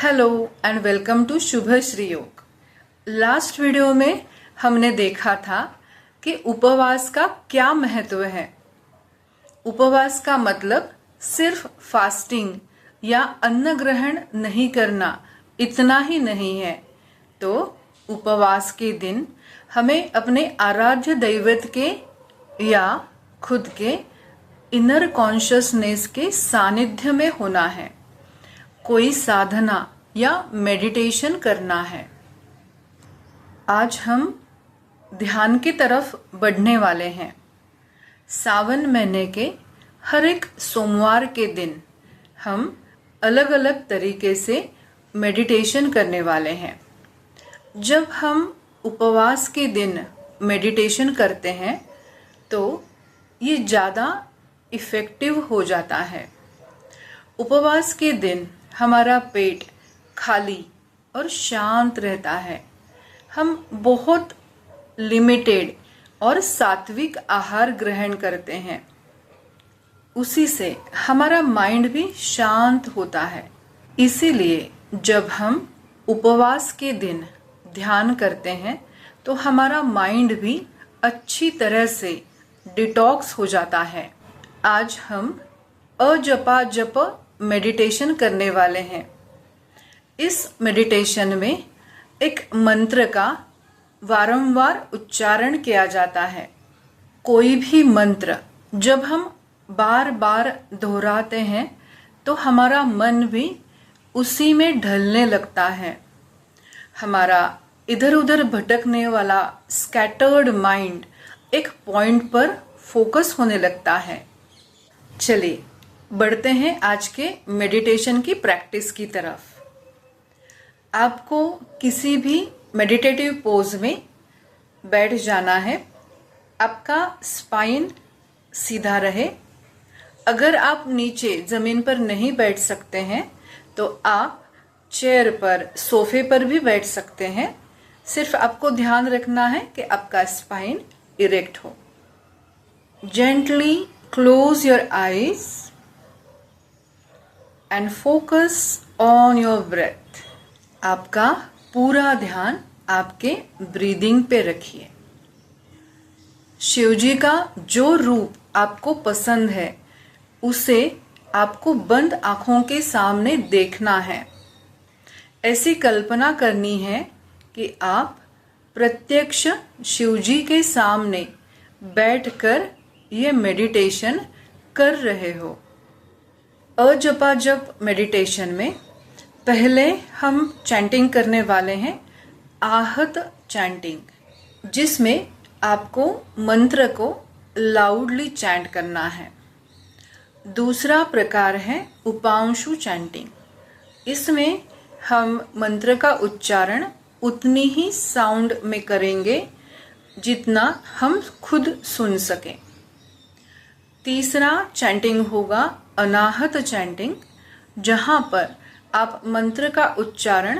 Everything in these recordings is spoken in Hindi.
हेलो एंड वेलकम टू शुभ श्री योग। लास्ट वीडियो में हमने देखा था कि उपवास का क्या महत्व है। उपवास का मतलब सिर्फ फास्टिंग या अन्न ग्रहण नहीं करना इतना ही नहीं है। तो उपवास के दिन हमें अपने आराध्य दैवत के या खुद के इनर कॉन्शियसनेस के सानिध्य में होना है, कोई साधना या मेडिटेशन करना है। आज हम ध्यान की तरफ बढ़ने वाले हैं। सावन महीने के हर एक सोमवार के दिन हम अलग अलग तरीके से मेडिटेशन करने वाले हैं। जब हम उपवास के दिन मेडिटेशन करते हैं तो ये ज़्यादा इफ़ेक्टिव हो जाता है। उपवास के दिन हमारा पेट खाली और शांत रहता है। हम बहुत लिमिटेड और सात्विक आहार ग्रहण करते हैं। उसी से हमारा माइंड भी शांत होता है। इसीलिए जब हम उपवास के दिन ध्यान करते हैं तो हमारा माइंड भी अच्छी तरह से डिटॉक्स हो जाता है। आज हम अजपा जप मेडिटेशन करने वाले हैं। इस मेडिटेशन में एक मंत्र का वारंवार उच्चारण किया जाता है। कोई भी मंत्र जब हम बार बार दोहराते हैं तो हमारा मन भी उसी में ढलने लगता है। हमारा इधर उधर भटकने वाला स्कैटर्ड माइंड एक पॉइंट पर फोकस होने लगता है। चलिए बढ़ते हैं आज के मेडिटेशन की प्रैक्टिस की तरफ। आपको किसी भी मेडिटेटिव पोज में बैठ जाना है। आपका स्पाइन सीधा रहे। अगर आप नीचे जमीन पर नहीं बैठ सकते हैं तो आप चेयर पर, सोफे पर भी बैठ सकते हैं। सिर्फ आपको ध्यान रखना है कि आपका स्पाइन इरेक्ट हो। Gently close your eyes and focus on your breath. आपका पूरा ध्यान आपके ब्रीदिंग पे रखिए। शिव जी का जो रूप आपको पसंद है उसे आपको बंद आंखों के सामने देखना है। ऐसी कल्पना करनी है कि आप प्रत्यक्ष शिव जी के सामने बैठकर ये मेडिटेशन कर रहे हो। अजपा जप मेडिटेशन में पहले हम चैंटिंग करने वाले हैं, आहत चैंटिंग, जिसमें आपको मंत्र को लाउडली चैंट करना है। दूसरा प्रकार है उपांशु चैंटिंग। इसमें हम मंत्र का उच्चारण उतनी ही साउंड में करेंगे जितना हम खुद सुन सकें। तीसरा चैंटिंग होगा अनाहत चैंटिंग, जहां पर आप मंत्र का उच्चारण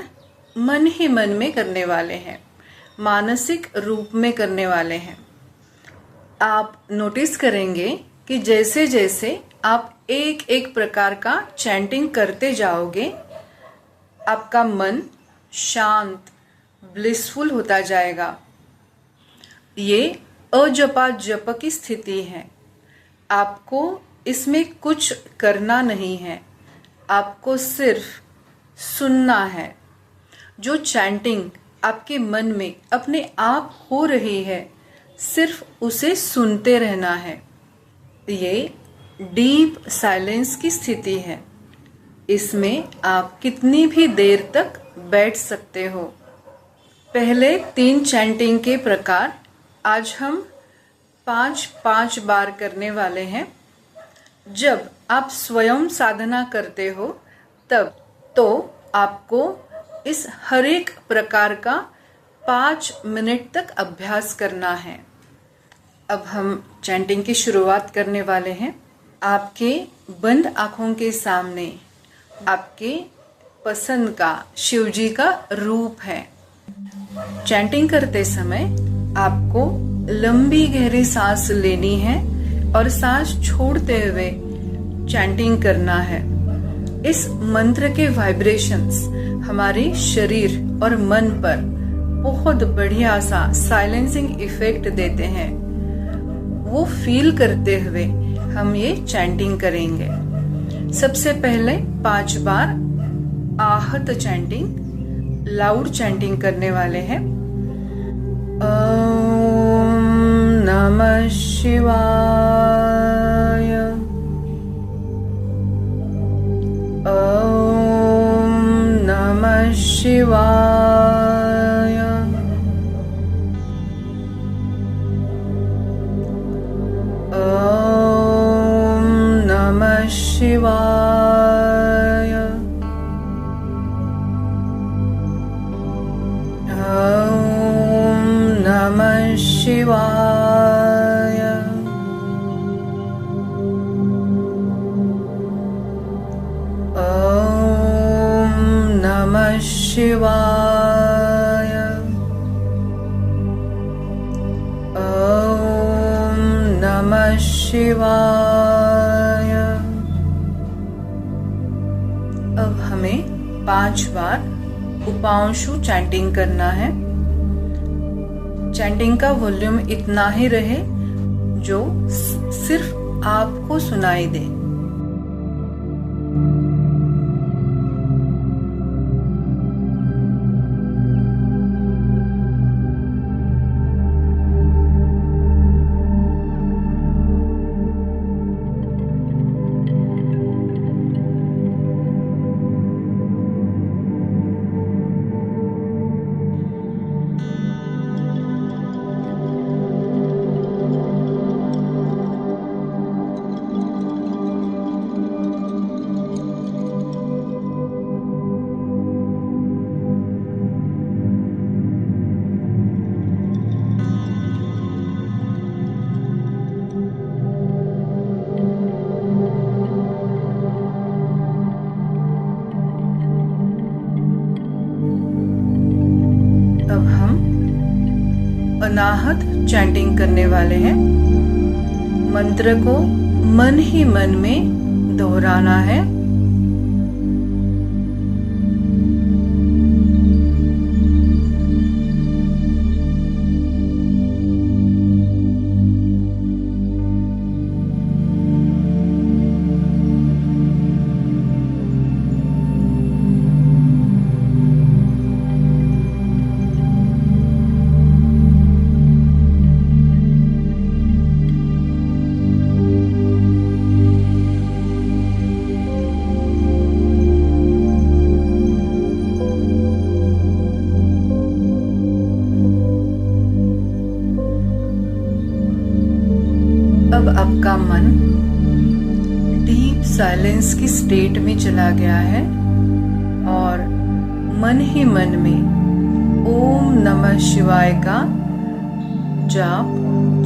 मन ही मन में करने वाले हैं, मानसिक रूप में करने वाले हैं। आप नोटिस करेंगे कि जैसे जैसे आप एक एक प्रकार का चैंटिंग करते जाओगे, आपका मन शांत, ब्लिसफुल होता जाएगा। ये अजपा जप की स्थिति है। आपको इसमें कुछ करना नहीं है, आपको सिर्फ सुनना है। जो चैंटिंग आपके मन में अपने आप हो रही है, सिर्फ उसे सुनते रहना है। ये डीप साइलेंस की स्थिति है। इसमें आप कितनी भी देर तक बैठ सकते हो। पहले 3 चैंटिंग के प्रकार आज हम 5-5 बार करने वाले हैं। जब आप स्वयं साधना करते हो तब तो आपको इस हर एक प्रकार का 5 मिनट तक अभ्यास करना है। अब हम चैंटिंग की शुरुआत करने वाले हैं। आपके बंद आंखों के सामने आपके पसंद का शिव जी का रूप है। चैंटिंग करते समय आपको लंबी गहरी सांस लेनी है और सांस छोड़ते हुए चैंटिंग करना है। इस मंत्र के वाइब्रेशंस हमारे शरीर और मन पर बहुत बढ़िया सा साइलेंसिंग इफेक्ट देते हैं। वो फील करते हुए हम ये चैंटिंग करेंगे। सबसे पहले 5 बार आहत चैंटिंग, लाउड चैंटिंग करने वाले हैं। ओम नमः शिवाय, ओम नमः शिवाय, ओम नमः शिवाय, ओम नमः शिवाय, ओम नमः शिवाय, ओम नमः शिवाय। अब हमें 5 बार उपांशु चैंटिंग करना है। चैंटिंग का वॉल्यूम इतना ही रहे जो सिर्फ आपको सुनाई दे। अनाहत चैंटिंग करने वाले हैं। मंत्र को मन ही मन में दोहराना है। अब आपका मन डीप साइलेंस की स्टेट में चला गया है और मन ही मन में ओम नमः शिवाय का जाप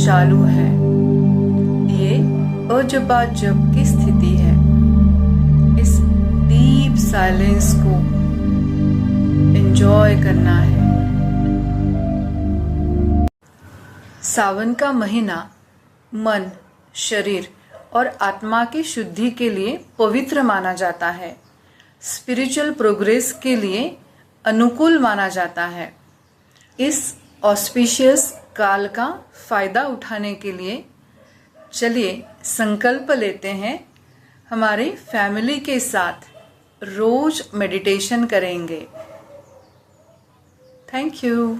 चालू है। ये अजबा जप की स्थिति है। इस डीप साइलेंस को एंजॉय करना है। सावन का महीना मन, शरीर और आत्मा की शुद्धि के लिए पवित्र माना जाता है। स्पिरिचुअल प्रोग्रेस के लिए अनुकूल माना जाता है। इस ऑस्पिशियस काल का फायदा उठाने के लिए चलिए संकल्प लेते हैं, हमारे फैमिली के साथ रोज मेडिटेशन करेंगे। Thank you.